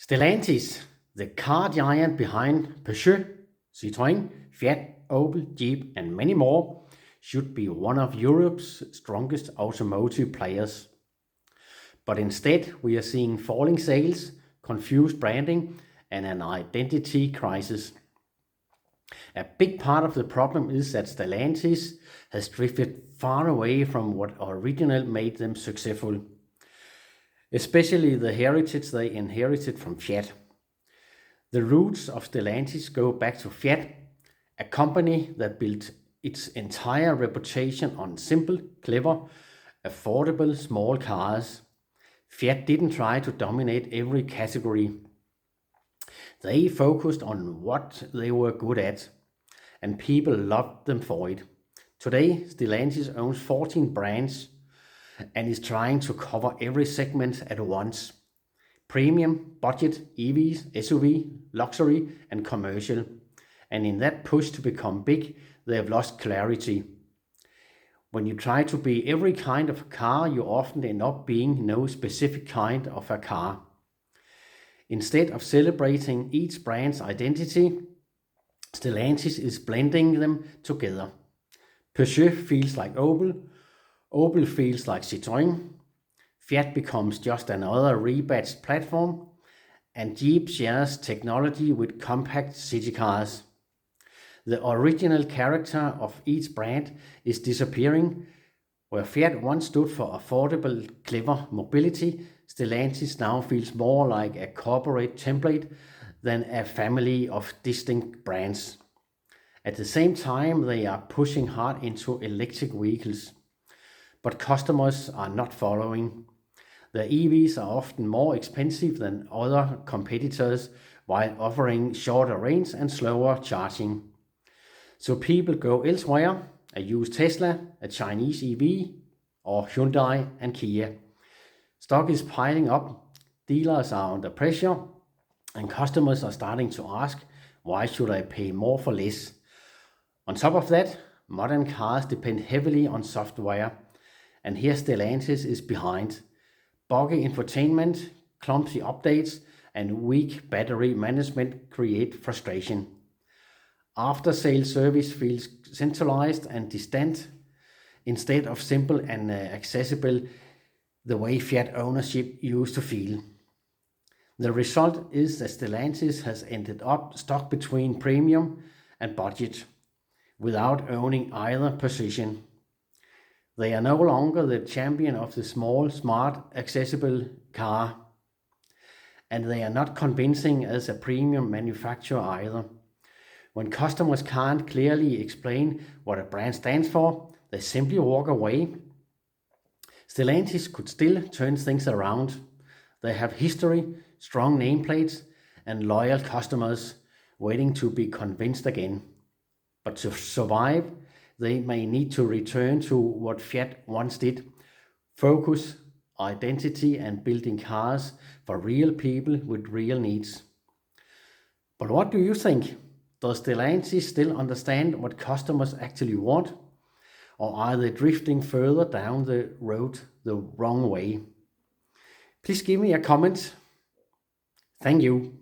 Stellantis, the car giant behind Peugeot, Citroën, Fiat, Opel, Jeep, and many more, should be one of Europe's strongest automotive players. But instead, we are seeing falling sales, confused branding, and an identity crisis. A big part of the problem is that Stellantis has drifted far away from what originally made them successful, especially the heritage they inherited from Fiat. The roots of Stellantis go back to Fiat, a company that built its entire reputation on simple, clever, affordable small cars. Fiat didn't try to dominate every category. They focused on what they were good at, and people loved them for it. Today, Stellantis owns 14 brands and is trying to cover every segment at once: premium, budget, EVs, SUV, luxury, and commercial. And in that push to become big, they have lost clarity. When you try to be every kind of car, you often end up being no specific kind of a car. Instead of celebrating each brand's identity, Stellantis is blending them together. Peugeot feels like Opel, Opel feels like Citroën, Fiat becomes just another rebadged platform, and Jeep shares technology with compact city cars. The original character of each brand is disappearing. Where Fiat once stood for affordable, clever mobility, Stellantis now feels more like a corporate template than a family of distinct brands. At the same time, they are pushing hard into electric vehicles, but customers are not following. The EVs are often more expensive than other competitors while offering shorter range and slower charging. So people go elsewhere: a used Tesla, a Chinese EV, or Hyundai and Kia. Stock is piling up, dealers are under pressure, and customers are starting to ask, why should I pay more for less? On top of that, modern cars depend heavily on software, and here Stellantis is behind. Buggy infotainment, clumsy updates, and weak battery management create frustration. After-sales service feels centralized and distant instead of simple and accessible, the way Fiat ownership used to feel. The result is that Stellantis has ended up stuck between premium and budget, without owning either position. They are no longer the champion of the small, smart, accessible car, and they are not convincing as a premium manufacturer either. When customers can't clearly explain what a brand stands for, they simply walk away. Stellantis could still turn things around. They have history, strong nameplates, and loyal customers waiting to be convinced again. But to survive, they may need to return to what Fiat once did: focus, identity, and building cars for real people with real needs. But what do you think? Does Stellantis still understand what customers actually want? Or are they drifting further down the road the wrong way? Please give me a comment. Thank you.